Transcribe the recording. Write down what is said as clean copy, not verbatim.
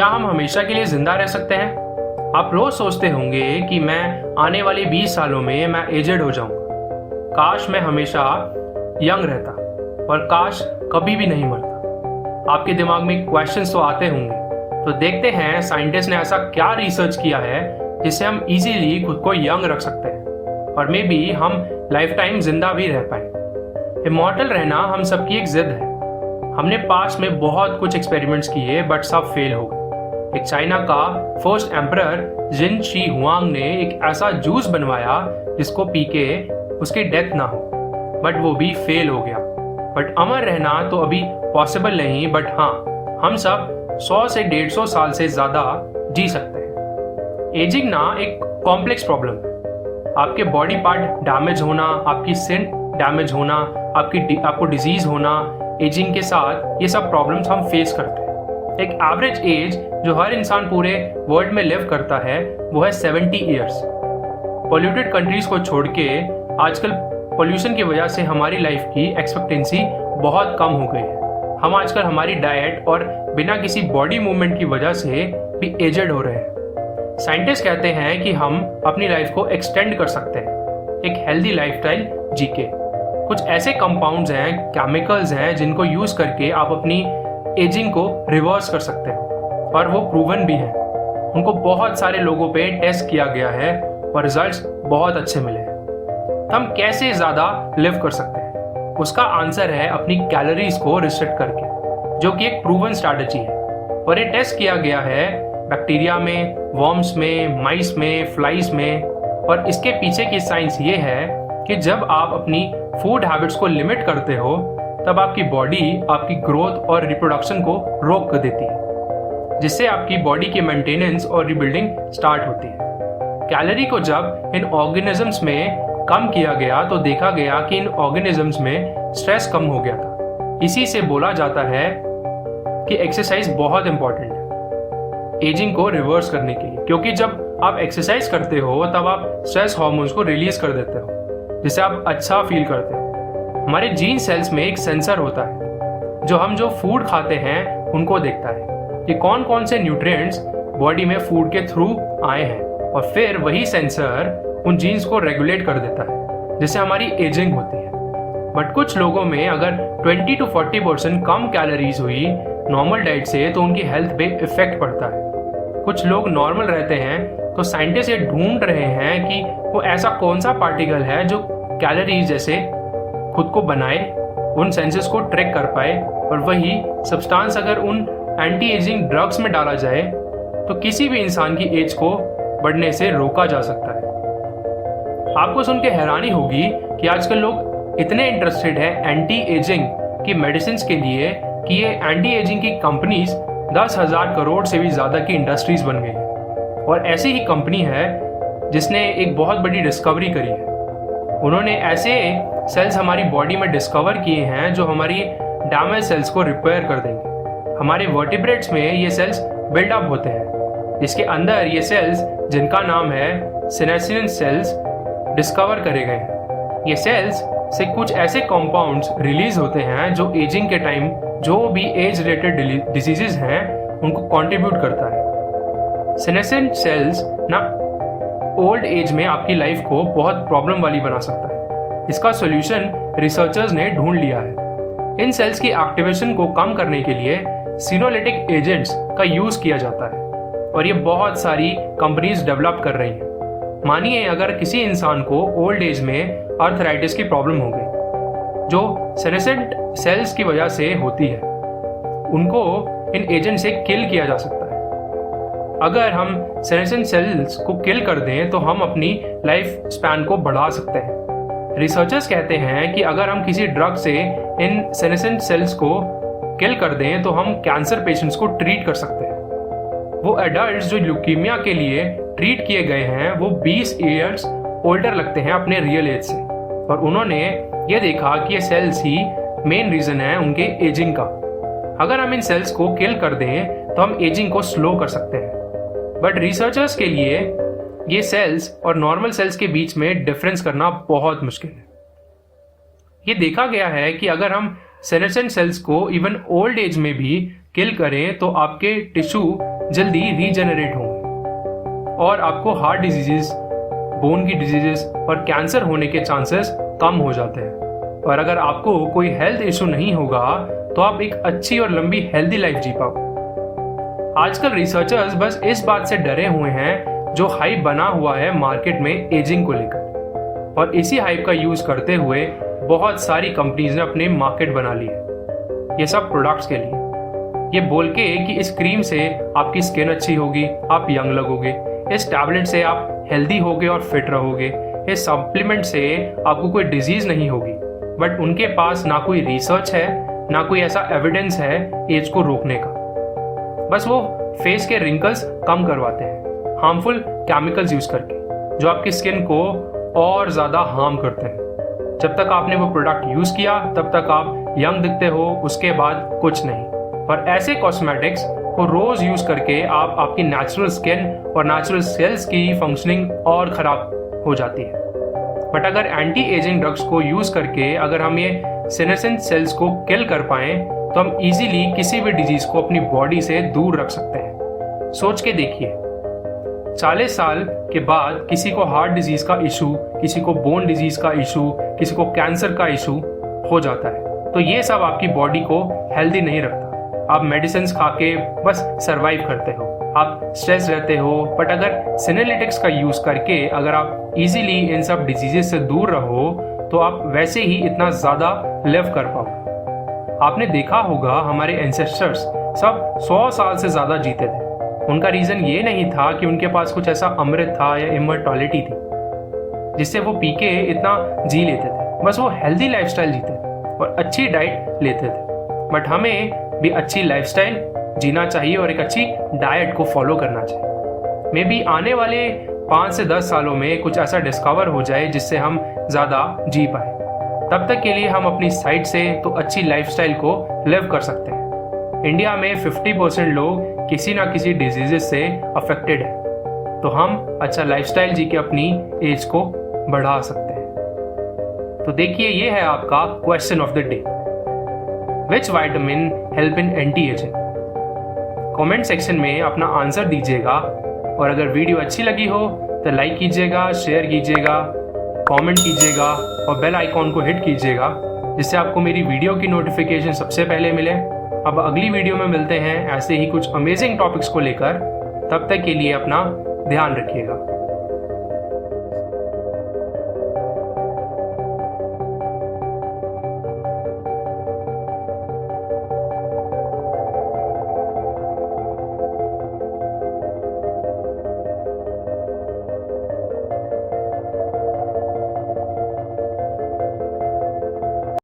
क्या हम हमेशा के लिए जिंदा रह सकते हैं? आप रोज सोचते होंगे कि मैं आने वाले 20 सालों में मैं एजेड हो जाऊंगा। काश मैं हमेशा यंग रहता और काश कभी भी नहीं मरता। आपके दिमाग में क्वेश्चंस तो आते होंगे। तो देखते हैं साइंटिस्ट ने ऐसा क्या रिसर्च किया है जिससे हम इजीली खुद को यंग रख सकते हैं और मे बी हम लाइफ टाइम जिंदा भी रह पाए। इमॉर्टल रहना हम सबकी एक जिद है। हमने पास्ट में बहुत कुछ एक्सपेरिमेंट्स किए बट सब फेल हो गए। एक चाइना का first emperor Qin Shi Huang ने एक ऐसा जूस बनवाया जिसको पी के उसकी डेथ ना हो, बट वो भी फेल हो गया। बट अमर रहना तो अभी पॉसिबल नहीं, बट हाँ, हम सब 100 से 150 साल से ज्यादा जी सकते हैं। एजिंग ना एक कॉम्प्लेक्स प्रॉब्लम है। आपके बॉडी पार्ट डैमेज होना, आपकी स्किन डैमेज होना, आपको डिजीज होना, एजिंग के साथ ये सब प्रॉब्लम्स हम फेस करते हैं। एक एवरेज एज जो हर इंसान पूरे वर्ल्ड में लिव करता है वो है 70 ईयर्स। पॉल्यूटेड कंट्रीज को छोड़ के आजकल पोल्यूशन की वजह से हमारी लाइफ की एक्सपेक्टेंसी बहुत कम हो गई है। हम आजकल हमारी डाइट और बिना किसी बॉडी मूवमेंट की वजह से भी एजेड हो रहे हैं। साइंटिस्ट कहते हैं कि हम अपनी लाइफ को एक्सटेंड कर सकते हैं एक हेल्दी लाइफस्टाइल जी के। कुछ ऐसे कंपाउंड्स हैं, केमिकल्स हैं जिनको यूज करके आप अपनी एजिंग को रिवर्स कर सकते हैं और वो प्रूवन भी है। उनको बहुत सारे लोगों पे टेस्ट किया गया है और रिजल्ट्स बहुत अच्छे मिले हैं। हम कैसे ज्यादा लिव कर सकते हैं? उसका आंसर है अपनी कैलोरीज को रिस्ट्रिक्ट करके, जो कि एक प्रूवन स्ट्रैटेजी है और ये टेस्ट किया गया है बैक्टीरिया में, वर्म्स में, माइस में, फ्लाइज में। और इसके पीछे की साइंस ये है कि जब आप अपनी फूड हैबिट्स को लिमिट करते हो तब आपकी बॉडी आपकी ग्रोथ और रिप्रोडक्शन को रोक कर देती है, जिससे आपकी बॉडी की मेंटेनेंस और रिबिल्डिंग स्टार्ट होती है। कैलोरी को जब इन ऑर्गेनिजम्स में कम किया गया तो देखा गया कि इन ऑर्गेनिजम्स में स्ट्रेस कम हो गया था। इसी से बोला जाता है कि एक्सरसाइज बहुत इंपॉर्टेंट है एजिंग को रिवर्स करने के लिए, क्योंकि जब आप एक्सरसाइज करते हो तब आप स्ट्रेस हार्मोन्स को रिलीज कर देते हो जिससे आप अच्छा फील करते हो। हमारे जीन सेल्स में एक सेंसर होता है जो फूड खाते हैं उनको देखता है कि कौन कौन से न्यूट्रिएंट्स बॉडी में फूड के थ्रू आए हैं और फिर वही सेंसर उन जीन्स को रेगुलेट कर देता है जिससे हमारी एजिंग होती है। बट कुछ लोगों में अगर 20 to 40% कम कैलोरीज हुई नॉर्मल डाइट से तो उनकी हेल्थ पे इफेक्ट पड़ता है। कुछ लोग नॉर्मल रहते हैं तो साइंटिस्ट ये ढूंढ रहे हैं कि वो ऐसा कौन सा पार्टिकल है जो कैलोरीज जैसे खुद को बनाए, उन सेंसेस को ट्रैक कर पाए और वही सब्सटेंस अगर उन एंटी एजिंग ड्रग्स में डाला जाए तो किसी भी इंसान की एज को बढ़ने से रोका जा सकता है। आपको सुन के हैरानी होगी कि आजकल लोग इतने इंटरेस्टेड है एंटी एजिंग की मेडिसिन के लिए कि ये एंटी एजिंग की कंपनीज 10,000 करोड़ से भी ज्यादा की इंडस्ट्रीज बन गई है। और ऐसी ही कंपनी है जिसने एक बहुत बड़ी डिस्कवरी करी है। उन्होंने ऐसे सेल्स हमारी बॉडी में डिस्कवर किए हैं जो हमारी डैमेज सेल्स को रिपेयर कर देंगे। हमारे वर्टिब्रेट्स में ये सेल्स बिल्डअप होते हैं, इसके अंदर ये सेल्स जिनका नाम है सेनेसिन सेल्स डिस्कवर करे गए हैं। ये सेल्स से कुछ ऐसे कंपाउंड्स रिलीज होते हैं जो एजिंग के टाइम जो भी एज रिलेटेड डिजीजेस हैं उनको कंट्रीब्यूट करता है। सेनेसिन सेल्स ना ओल्ड एज में आपकी लाइफ को बहुत प्रॉब्लम वाली बना सकता है। इसका सॉल्यूशन रिसर्चर्स ने ढूंढ लिया है। इन सेल्स की एक्टिवेशन को कम करने के लिए सिनोलिटिक एजेंट्स का यूज किया जाता है और ये बहुत सारी कंपनीज डेवलप कर रही हैं। मानिए अगर किसी इंसान को ओल्ड एज में आर्थराइटिस की प्रॉब्लम हो गई जो सेनेसेंट सेल्स की वजह से होती है, उनको इन एजेंट से किल किया जा सकता है। अगर हम सेनेसेंट सेल्स को किल कर दें तो हम अपनी लाइफ स्पैन को बढ़ा सकते हैं। रिसर्चर्स कहते हैं कि अगर हम किसी ड्रग से इन सेनेसेंट सेल्स को किल कर दें तो हम कैंसर पेशेंट्स को ट्रीट कर सकते हैं। वो एडल्ट्स जो ल्यूकीमिया के लिए ट्रीट किए गए हैं वो 20 ईयर्स ओल्डर लगते हैं अपने रियल एज से, और उन्होंने ये देखा कि ये सेल्स ही मेन रीजन है उनके एजिंग का। अगर हम इन सेल्स को किल कर दें तो हम एजिंग को स्लो कर सकते हैं। बट रिसर्चर्स के लिए ये सेल्स और नॉर्मल सेल्स के बीच में डिफरेंस करना बहुत मुश्किल है। ये देखा गया है कि अगर हम सेनेसेंट सेल्स को इवन ओल्ड एज में भी किल करें तो आपके टिश्यू जल्दी रीजनरेट होंगे और आपको हार्ट डिजीजेस, बोन की डिजीजेस और कैंसर होने के चांसेस कम हो जाते हैं। और अगर आपको कोई हेल्थ इशू नहीं होगा तो आप एक अच्छी और लंबी हेल्दी लाइफ जी पाओ। आजकल रिसर्चर्स बस इस बात से डरे हुए हैं जो हाइप बना हुआ है मार्केट में एजिंग को लेकर, और इसी हाइप का यूज करते हुए बहुत सारी कंपनीज ने अपने मार्केट बना ली है, ये सब प्रोडक्ट्स के लिए, ये बोल के कि इस क्रीम से आपकी स्किन अच्छी होगी, आप यंग लगोगे, इस टैबलेट से आप हेल्दी होगे और फिट रहोगे, इस सप्लीमेंट से आपको कोई डिजीज नहीं होगी। बट उनके पास ना कोई रिसर्च है, ना कोई ऐसा एविडेंस है एज को रोकने का। बस वो फेस के रिंकल्स कम करवाते हैं हार्मफुल केमिकल्स यूज करके, जो आपकी स्किन को और ज्यादा हार्म करते हैं। जब तक आपने वो प्रोडक्ट यूज किया तब तक आप यंग दिखते हो, उसके बाद कुछ नहीं। और ऐसे कॉस्मेटिक्स को रोज यूज करके आप आपकी नेचुरल स्किन और नेचुरल सेल्स की फंक्शनिंग और खराब हो जाती है। बट अगर एंटी एजिंग ड्रग्स को यूज करके अगर हम ये सेनेसेंट सेल्स को किल कर पाए तो हम इजीली किसी भी डिजीज को अपनी बॉडी से दूर रख सकते हैं। सोच के देखिए, 40 साल के बाद किसी को हार्ट डिजीज का इशू, किसी को बोन डिजीज का इशू, किसी को कैंसर का इशू हो जाता है, तो ये सब आपकी बॉडी को हेल्दी नहीं रखता। आप मेडिसिन खा के बस सरवाइव करते हो, आप स्ट्रेस रहते हो। बट अगर सिनेलिटिक्स का यूज करके अगर आप इजीली इन सब डिजीजेस से दूर रहो तो आप वैसे ही इतना ज्यादा लिव कर पाओगे। आपने देखा होगा हमारे एंसेस्टर्स सब 100 साल से ज्यादा जीते थे। उनका रीजन ये नहीं था कि उनके पास कुछ ऐसा अमृत था या इमॉर्टैलिटी थी जिससे वो पी के इतना जी लेते थे, बस वो हेल्दी लाइफस्टाइल जीते थे और अच्छी डाइट लेते थे। बट हमें भी अच्छी लाइफस्टाइल जीना चाहिए और एक अच्छी डाइट को फॉलो करना चाहिए। मे बी आने वाले 5 से 10 सालों में कुछ ऐसा डिस्कवर हो जाए जिससे हम ज़्यादा जी पाए। तब तक के लिए हम अपनी साइड से तो अच्छी लाइफस्टाइल को लिव कर सकते हैं। इंडिया में 50% लोग किसी ना किसी डिजीजेस से अफेक्टेड है, तो हम अच्छा लाइफस्टाइल जी के अपनी एज को बढ़ा सकते हैं। तो देखिए, ये है आपका question of the day. Which vitamin help in anti ageing? Comment section में अपना आंसर दीजिएगा, और अगर वीडियो अच्छी लगी हो तो लाइक कीजिएगा, शेयर कीजिएगा, कमेंट कीजिएगा और बेल आइकॉन को हिट कीजिएगा, जिससे आपको मेरी वीडियो की नोटिफिकेशन सबसे पहले मिले। अब अगली वीडियो में मिलते हैं ऐसे ही कुछ अमेजिंग टॉपिक्स को लेकर। तब तक के लिए अपना ध्यान रखिएगा।